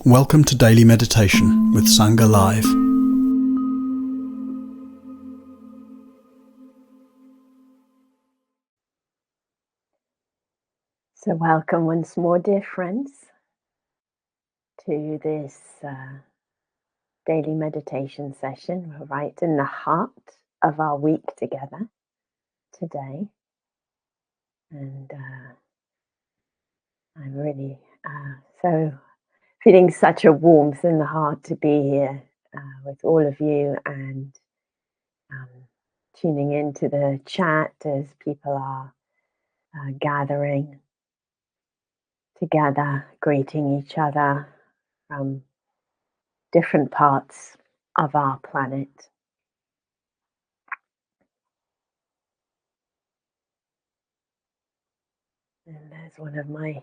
Welcome to Daily Meditation with Zohar Lavie. So welcome once more, dear friends, to this daily meditation session. We're right in the heart of our week together today. And I'm really so feeling such a warmth in the heart to be here with all of you and tuning into the chat as people are gathering together, greeting each other from different parts of our planet. And there's one of my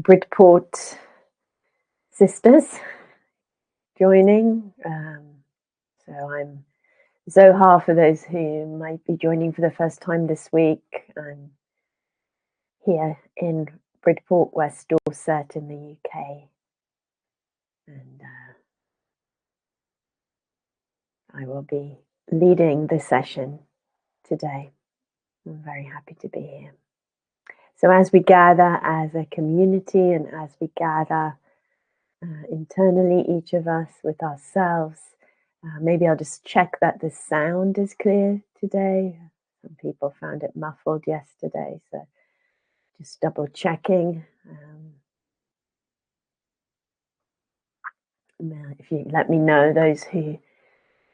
Bridport sisters joining. So I'm Zohar, for those who might be joining for the first time this week. I'm here in Bridport, West Dorset in the UK. And I will be leading the session today. I'm very happy to be here. So as we gather as a community and as we gather internally, each of us with ourselves, maybe I'll just check that the sound is clear today. Some people found it muffled yesterday, so just double checking. If you let me know, those who,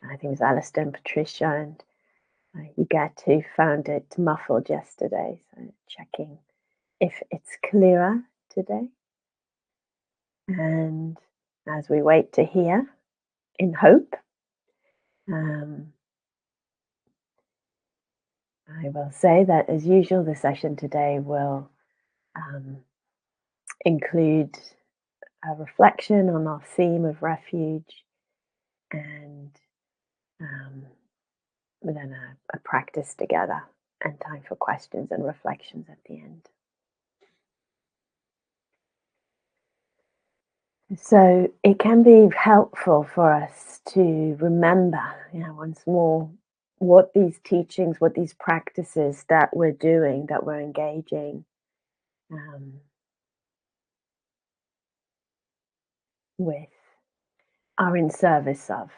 I think it was Alistair and Patricia and you get who found it muffled yesterday, so checking if it's clearer today. And as we wait to hear, in hope, I will say that, as usual, the session today will include a reflection on our theme of refuge and then a practice together and time for questions and reflections at the end. So it can be helpful for us to remember, once more, what these teachings, what these practices that we're doing, that we're engaging with, are in service of.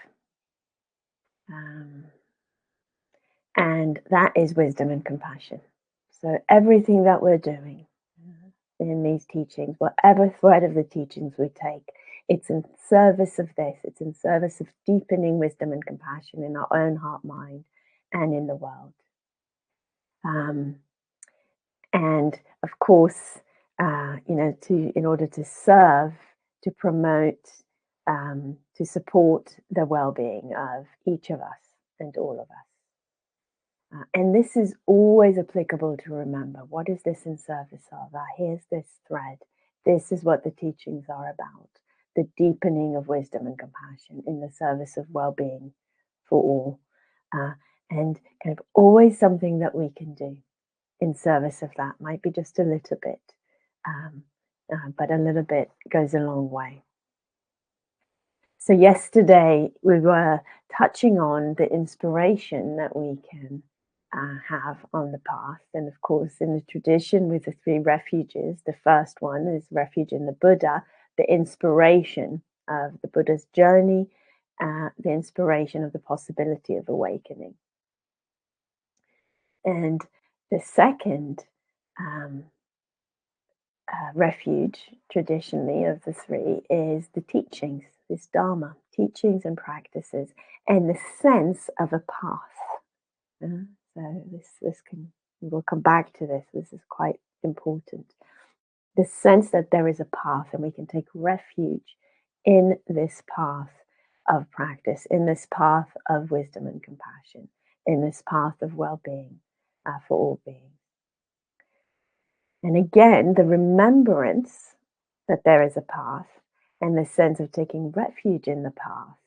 And that is wisdom and compassion. So everything that we're doing in these teachings, whatever thread of the teachings we take, it's in service of this. It's in service of deepening wisdom and compassion in our own heart, mind, and in the world. And of course, in order to serve, to promote, to support the well-being of each of us and all of us. And this is always applicable to remember. What is this in service of? Here's this thread. This is what the teachings are about. The deepening of wisdom and compassion in the service of well-being for all. And kind of always something that we can do in service of that. Might be just a little bit, but a little bit goes a long way. So yesterday we were touching on the inspiration that we can have on the path. And of course, in the tradition with the three refuges, the first one is refuge in the Buddha, the inspiration of the Buddha's journey, the inspiration of the possibility of awakening. And the second refuge, traditionally, of the three is the teachings, this Dharma, teachings and practices, and the sense of a path. So we'll come back to this. This is quite important. The sense that there is a path and we can take refuge in this path of practice, in this path of wisdom and compassion, in this path of well-being for all beings. And again, the remembrance that there is a path and the sense of taking refuge in the path,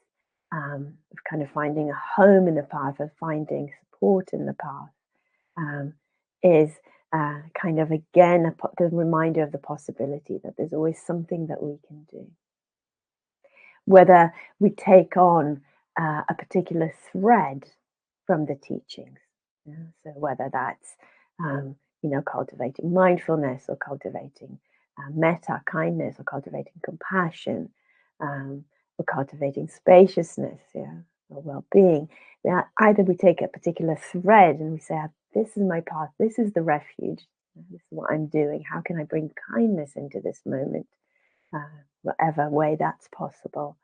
of kind of finding a home in the path, of finding support in the path, is kind of, again, the reminder of the possibility that there's always something that we can do. whether we take on a particular thread from the teachings. Yeah? So whether that's cultivating mindfulness, or cultivating metta, kindness, or cultivating compassion, or cultivating spaciousness, yeah, or well-being. Yeah, either we take a particular thread and we say, this is my path, this is the refuge, this is what I'm doing. How can I bring kindness into this moment? Whatever way that's possible.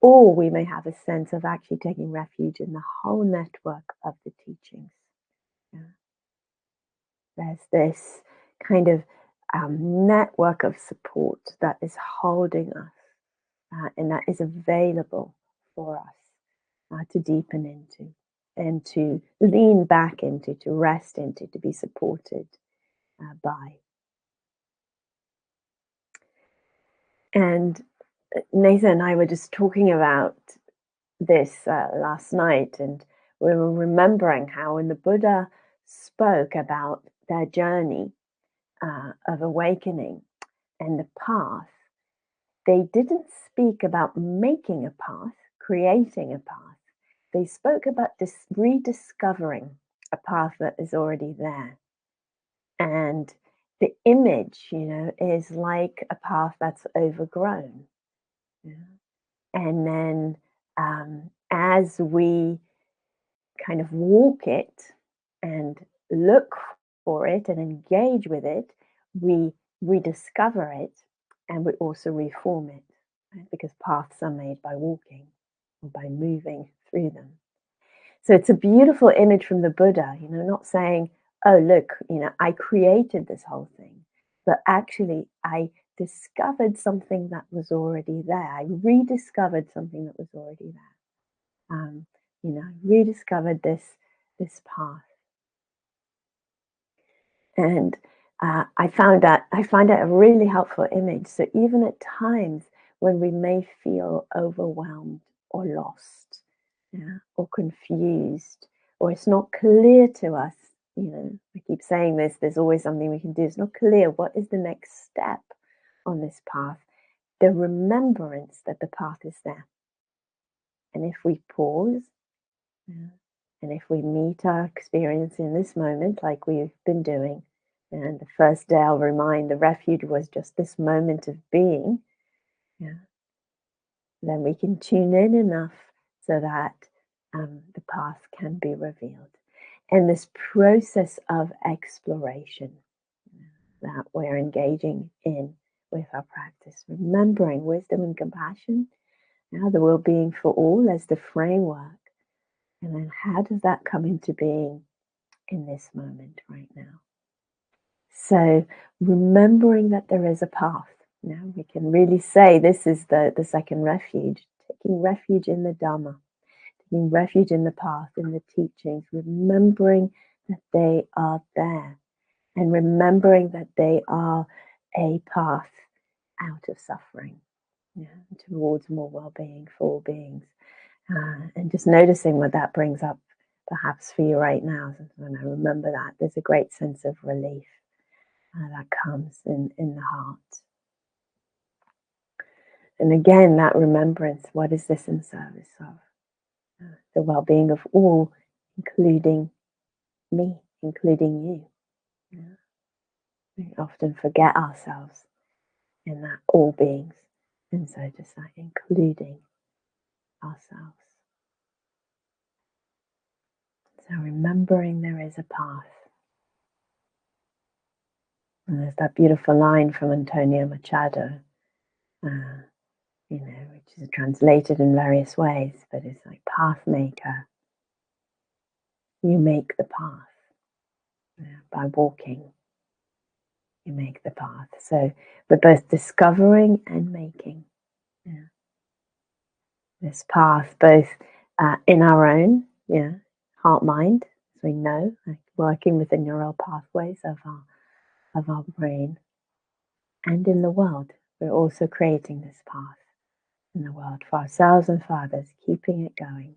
Or we may have a sense of actually taking refuge in the whole network of the teachings. Yeah. There's this kind of network of support that is holding us, and that is available for us to deepen into, and to lean back into, to rest into, to be supported by. And Nathan and I were just talking about this last night, and we were remembering how when the Buddha spoke about their journey of awakening and the path, they didn't speak about making a path, creating a path. They spoke about rediscovering a path that is already there. And the image, is like a path that's overgrown. Yeah. And then as we kind of walk it and look for it and engage with it, we rediscover it, and we also reform it, right? Because paths are made by walking or by moving through them. So it's a beautiful image from the Buddha, not saying, oh, look, I created this whole thing, but actually I discovered something that was already there. I rediscovered something that was already there. Rediscovered this path. And I find that a really helpful image. So even at times when we may feel overwhelmed or lost, yeah, or confused, or it's not clear to us, I keep saying this, there's always something we can do. It's not clear what is the next step on this path. The remembrance that the path is there. And if we pause, yeah, and if we meet our experience in this moment, like we've been doing, and the first day I'll remind the refuge was just this moment of being, yeah, then we can tune in enough so that the path can be revealed. And this process of exploration that we're engaging in with our practice, remembering wisdom and compassion, the well-being for all as the framework. And then how does that come into being in this moment right now? So remembering that there is a path. Now we can really say this is the second refuge, taking refuge in the Dhamma, taking refuge in the path, in the teachings, remembering that they are there, and remembering that they are a path out of suffering, towards more well-being for all beings. And just noticing what that brings up perhaps for you right now. When I remember that, there's a great sense of relief that comes in the heart. And again, that remembrance, what is this in service of? The well-being of all, including me, including you. Yeah. We often forget ourselves in that all beings. And so just that including ourselves. So remembering there is a path. And there's that beautiful line from Antonio Machado, which is translated in various ways, but it's like, path maker, you make the path. By walking, you make the path. So we're both discovering and making this path, both in our own heart mind, as we know, like working with the neural pathways of our brain, and in the world. We're also creating this path in the world for ourselves and for others, keeping it going,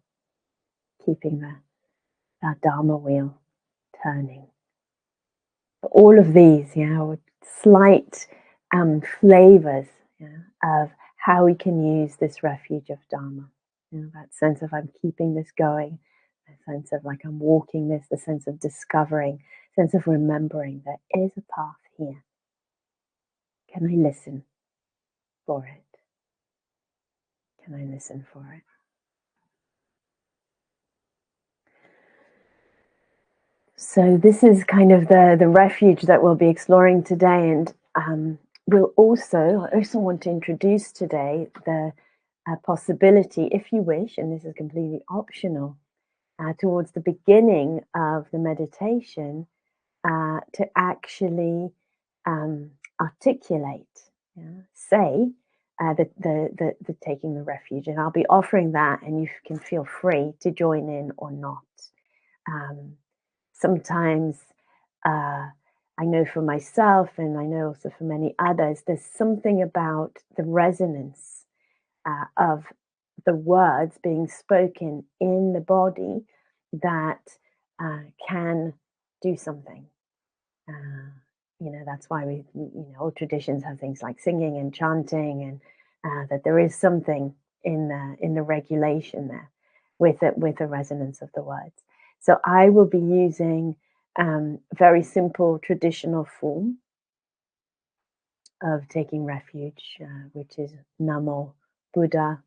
keeping that Dharma wheel turning. All of these, with slight flavors of how we can use this refuge of Dharma. That sense of I'm keeping this going, the sense of like I'm walking this, the sense of discovering, sense of remembering there is a path here. Can I listen for it? Can I listen for it? So this is kind of the refuge that we'll be exploring today, and I also want to introduce today the possibility, if you wish, and this is completely optional, towards the beginning of the meditation, to actually articulate, say the taking the refuge, and I'll be offering that, and you can feel free to join in or not. Um, Sometimes I know for myself, and I know also for many others, there's something about the resonance of the words being spoken in the body that can do something. Uh, that's why all traditions have things like singing and chanting, and that there is something in the regulation there with the resonance of the words. So I will be using very simple traditional form of taking refuge, which is Namo Buddha,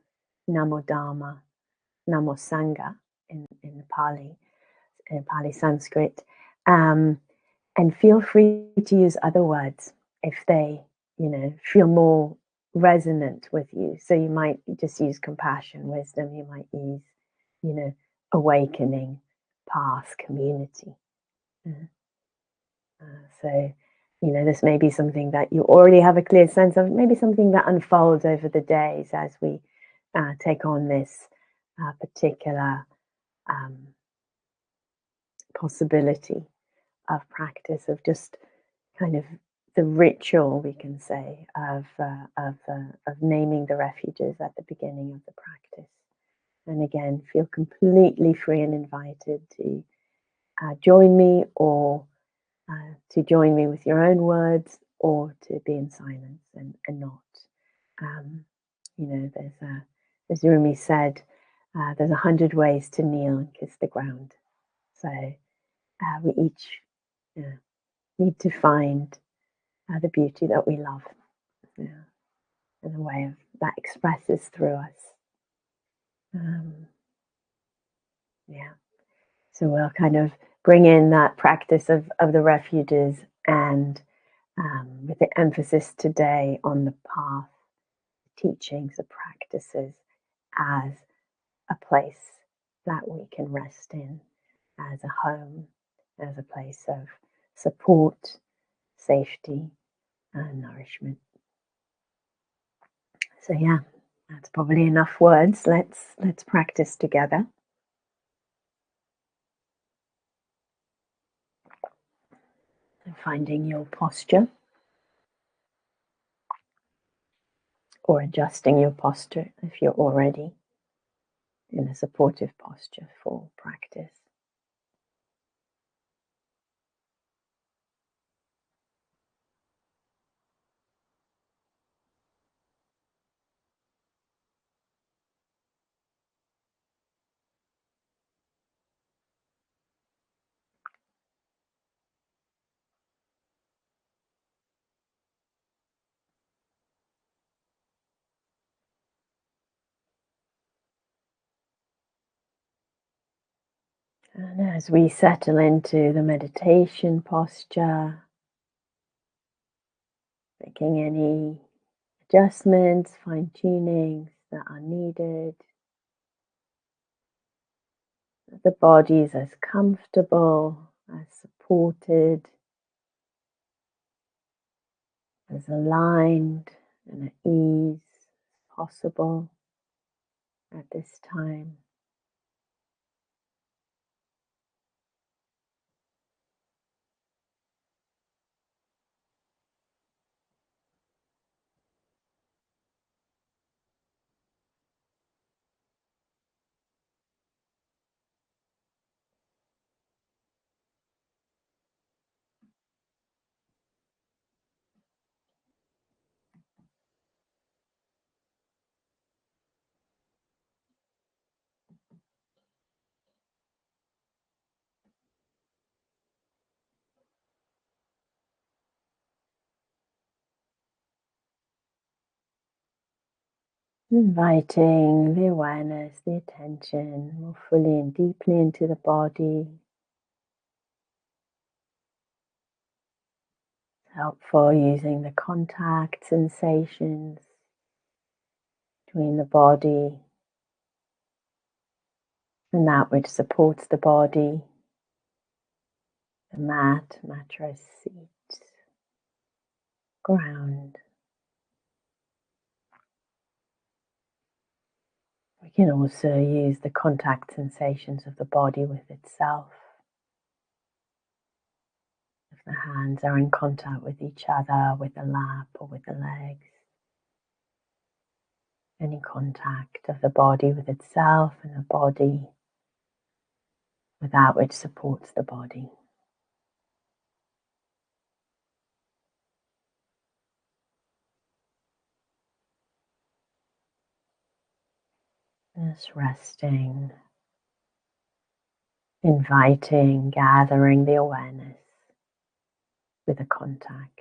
Namo Dharma, Namo Sangha in Pali Sanskrit. And feel free to use other words if they, feel more resonant with you. So you might just use compassion, wisdom, you might use, awakening, path, community. Uh, so, this may be something that you already have a clear sense of, maybe something that unfolds over the days as we take on this particular um, possibility of practice, of just kind of the ritual, we can say, of naming the refuges at the beginning of the practice. And again, feel completely free and invited to join me, or to join me with your own words, or to be in silence and not. Um, as Rumi said, there's 100 ways to kneel and kiss the ground. So we each need to find the beauty that we love, and a way of that expresses through us. Um, yeah. So we'll kind of bring in that practice of the refuges, and with the emphasis today on the path, teachings, the practices as a place that we can rest in, as a home, as a place of support, safety, and nourishment. So yeah, that's probably enough words. Let's practice together. And finding your posture, or adjusting your posture if you're already in a supportive posture for practice. And as we settle into the meditation posture, making any adjustments, fine tunings that are needed, the body is as comfortable, as supported, as aligned and at ease as possible at this time. Inviting the awareness, the attention more fully and deeply into the body. It's helpful using the contact sensations between the body and that which supports the body, the mat, mattress, seat, ground. We can also use the contact sensations of the body with itself. If the hands are in contact with each other, with the lap or with the legs. Any contact of the body with itself and the body with that which supports the body. Just resting, inviting, gathering the awareness with the contact.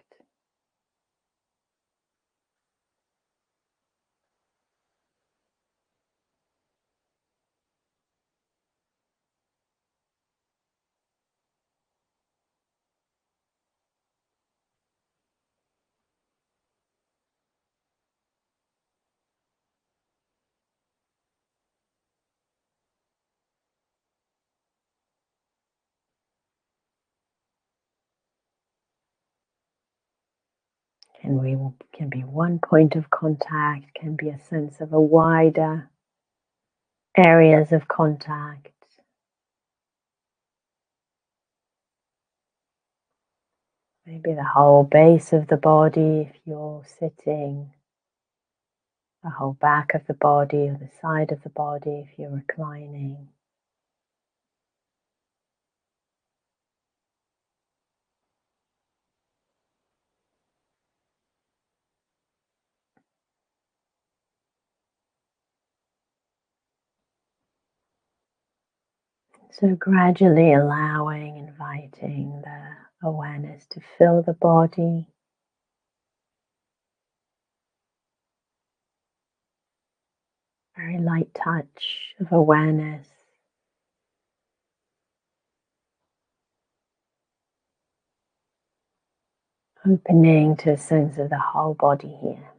Can be one point of contact, can be a sense of a wider areas of contact. Maybe the whole base of the body if you're sitting, the whole back of the body or the side of the body if you're reclining. So gradually allowing, inviting the awareness to fill the body. Very light touch of awareness. Opening to a sense of the whole body here.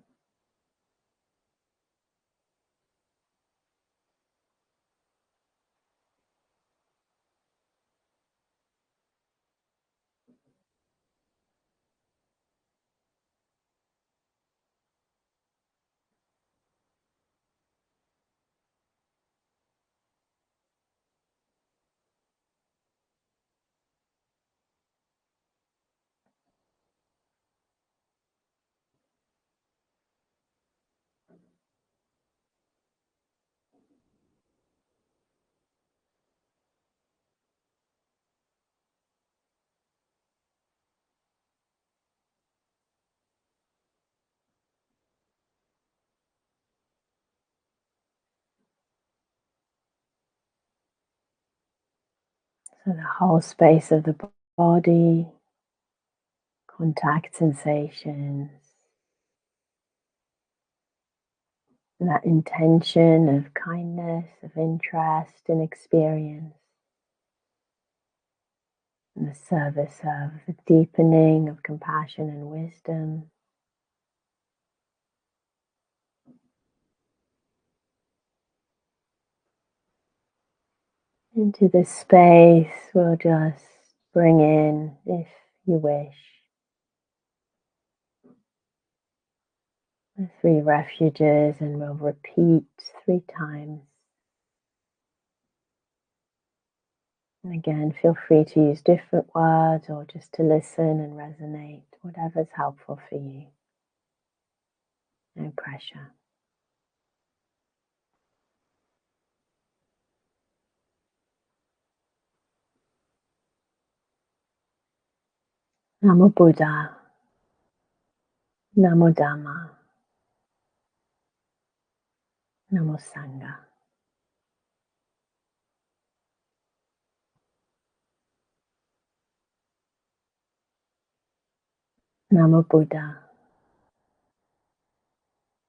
So the whole space of the body, contact sensations, and that intention of kindness, of interest and experience, in the service of the deepening of compassion and wisdom. Into this space, we'll just bring in, if you wish, the 3 refuges, and we'll repeat 3 times. And again, feel free to use different words or just to listen and resonate, whatever's helpful for you. No pressure. Namo Buddha, Namo Dhamma, Namo Sangha. Namo Buddha,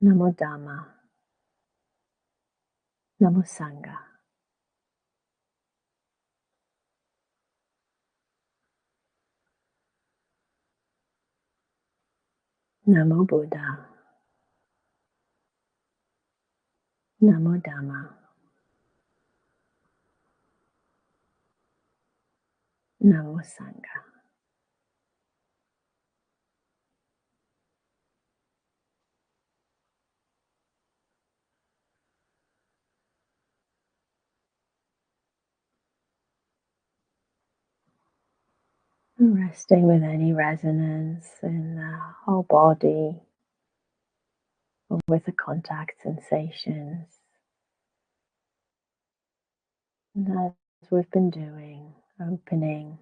Namo Dhamma, Namo Sangha. Namo Buddha. Namo Dhamma. Namo Sangha. Resting with any resonance in the whole body or with the contact sensations. And as we've been doing, opening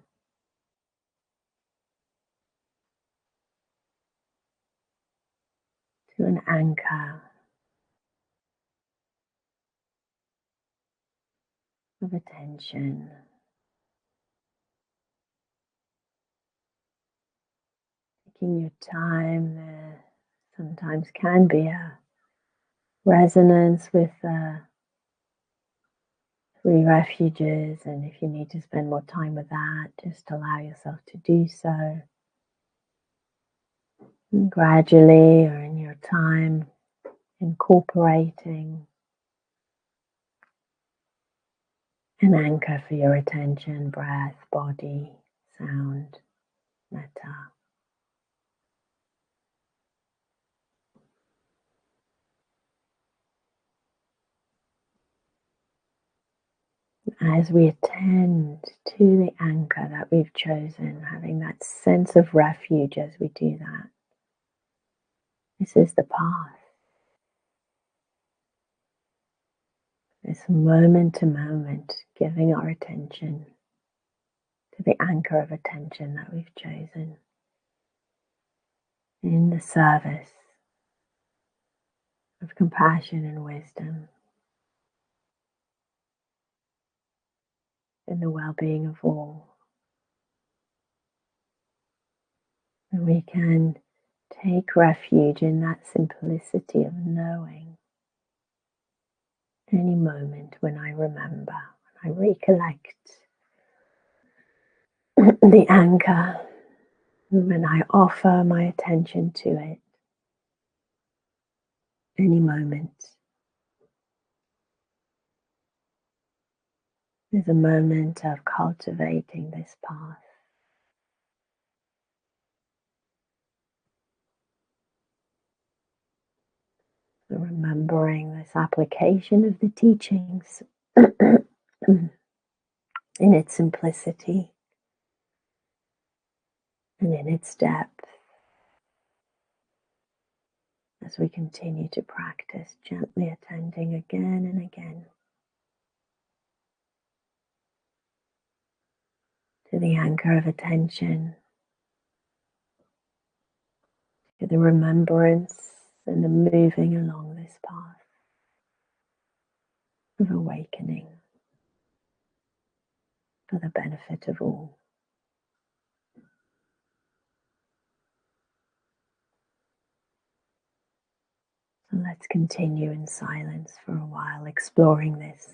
to an anchor of attention. Taking your time, there sometimes can be a resonance with the three refuges, and if you need to spend more time with that, just allow yourself to do so. And gradually, or in your time, incorporating an anchor for your attention, breath, body, sound, metta. As we attend to the anchor that we've chosen, having that sense of refuge as we do that, this is the path. This moment to moment, giving our attention to the anchor of attention that we've chosen in the service of compassion and wisdom, in the well-being of all. And we can take refuge in that simplicity of knowing any moment when I remember, when I recollect the anchor, when I offer my attention to it, any moment is a moment of cultivating this path. So remembering this application of the teachings in its simplicity and in its depth, as we continue to practice, gently attending again and again to the anchor of attention, to the remembrance and the moving along this path of awakening for the benefit of all. So let's continue in silence for a while, exploring this.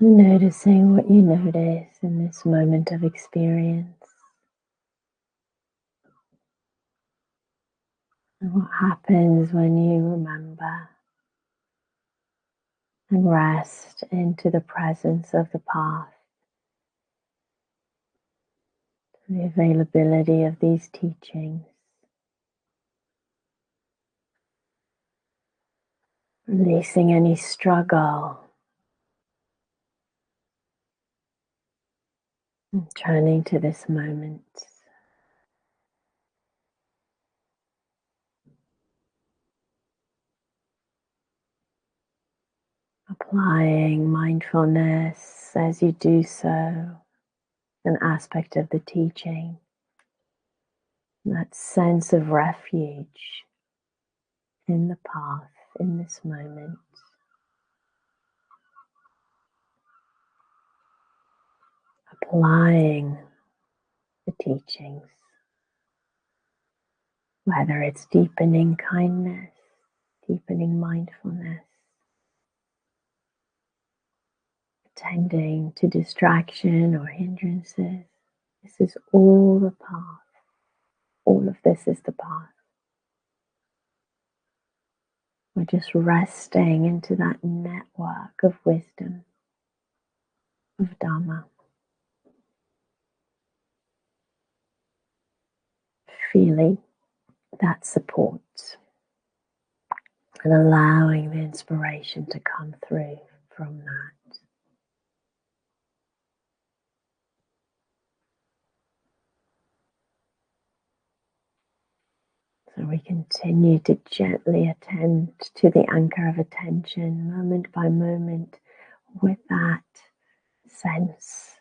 Noticing what you notice in this moment of experience, and what happens when you remember and rest into the presence of the path, the availability of these teachings, releasing any struggle, and turning to this moment. Applying mindfulness as you do so, an aspect of the teaching, that sense of refuge in the path in this moment. Applying the teachings, whether it's deepening kindness, deepening mindfulness, attending to distraction or hindrances. This is all the path. All of this is the path. We're just resting into that network of wisdom, of Dharma, feeling that support and allowing the inspiration to come through from that. So we continue to gently attend to the anchor of attention moment by moment with that sense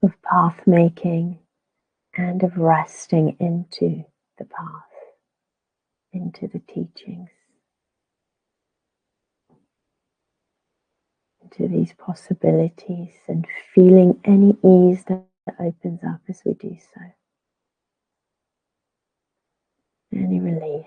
of path making and of resting into the path, into the teachings, into these possibilities, and feeling any ease that opens up as we do so. Any relief.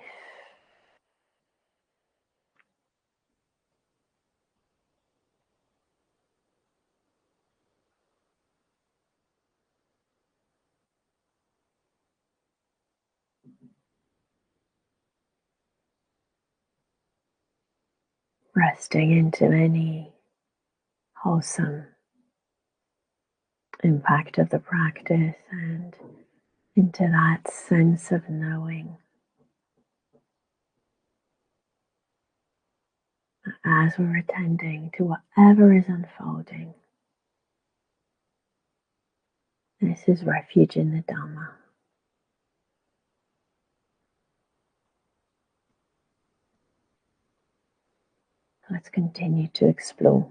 Resting into any wholesome impact of the practice and into that sense of knowing that as we're attending to whatever is unfolding, this is refuge in the Dhamma. Let's continue to explore.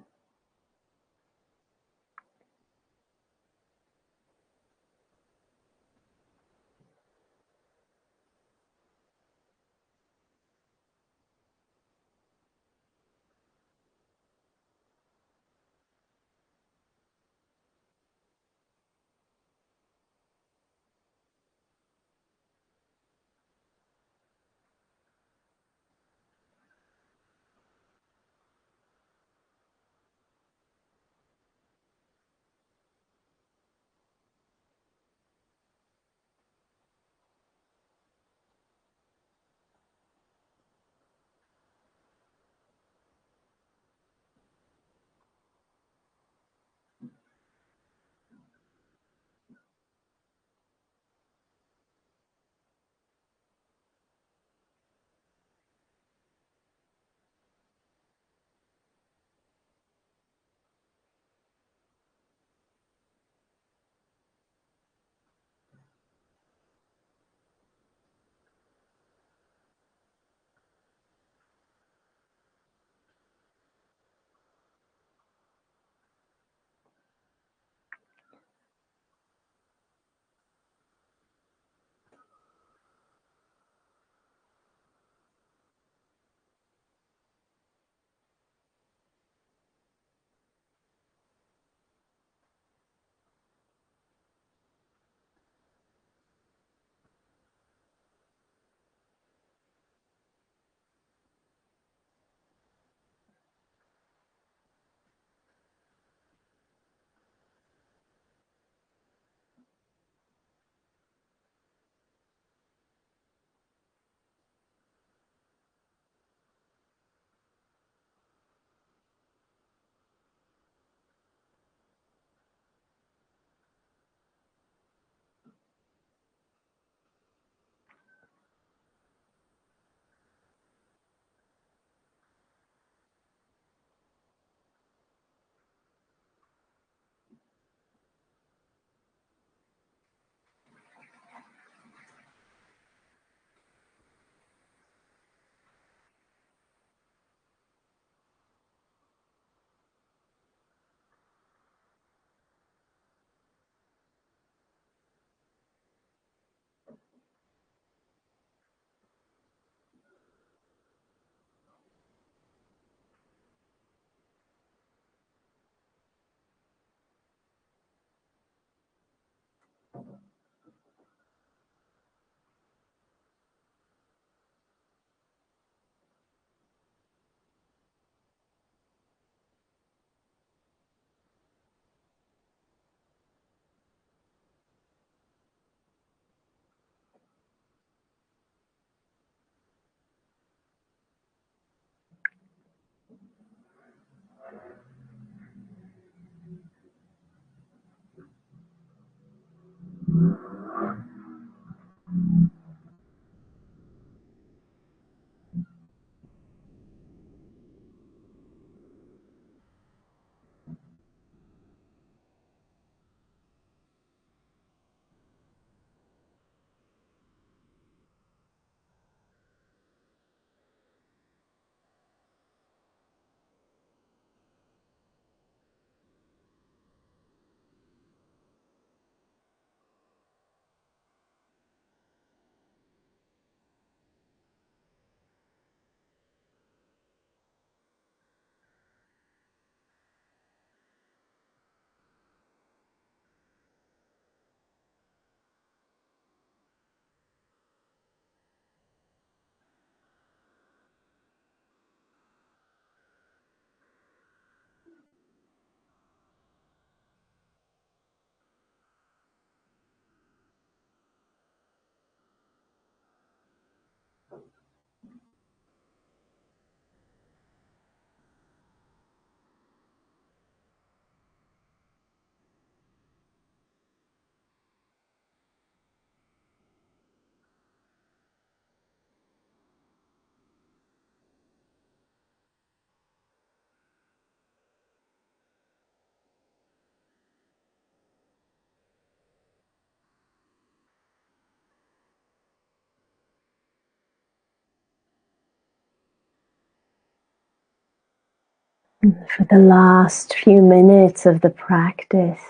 And for the last few minutes of the practice,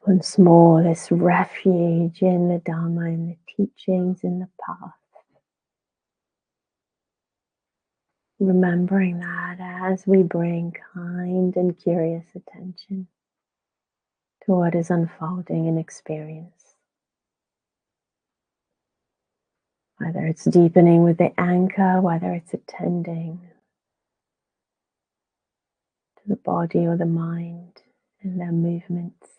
once more, this refuge in the Dharma, in the teachings, in the path. Remembering that as we bring kind and curious attention to what is unfolding in experience. Whether it's deepening with the anchor, whether it's attending to the body or the mind and their movements.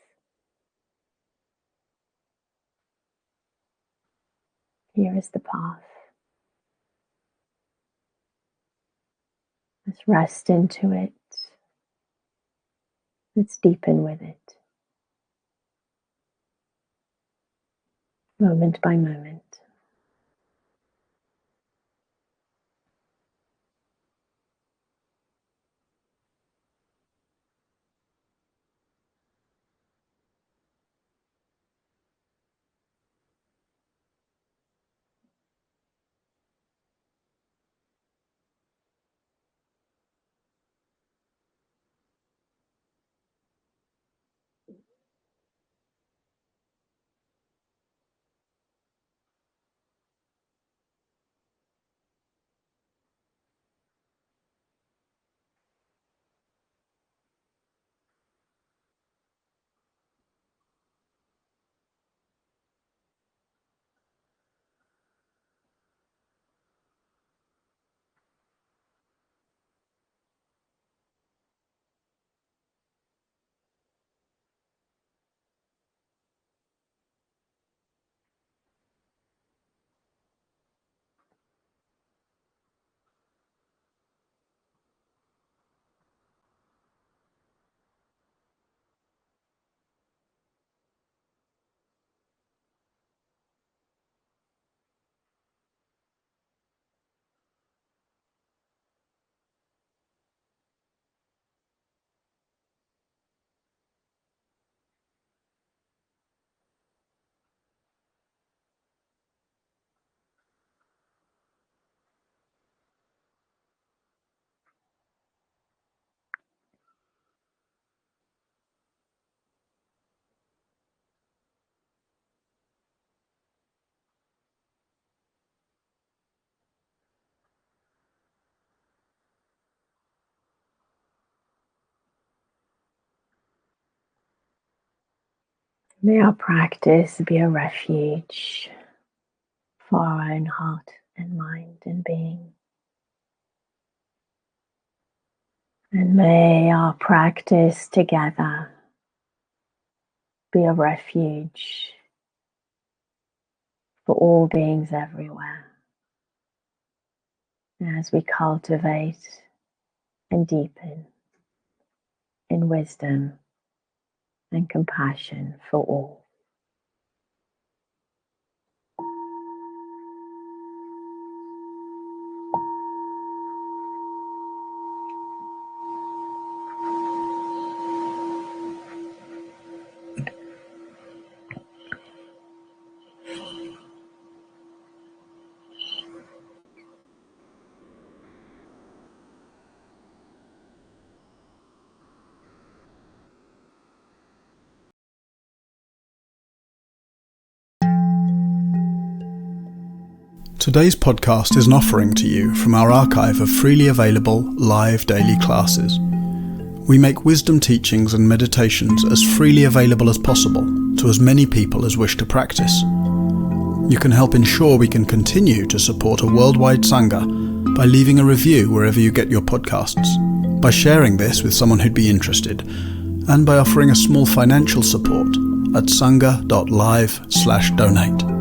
Here is the path. Let's rest into it. Let's deepen with it. Moment by moment. May our practice be a refuge for our own heart and mind and being. And may our practice together be a refuge for all beings everywhere as we cultivate and deepen in wisdom and compassion for all. Today's podcast is an offering to you from our archive of freely available live daily classes. We make wisdom teachings and meditations as freely available as possible to as many people as wish to practice. You can help ensure we can continue to support a worldwide Sangha by leaving a review wherever you get your podcasts, by sharing this with someone who'd be interested, and by offering a small financial support at sangha.live/donate.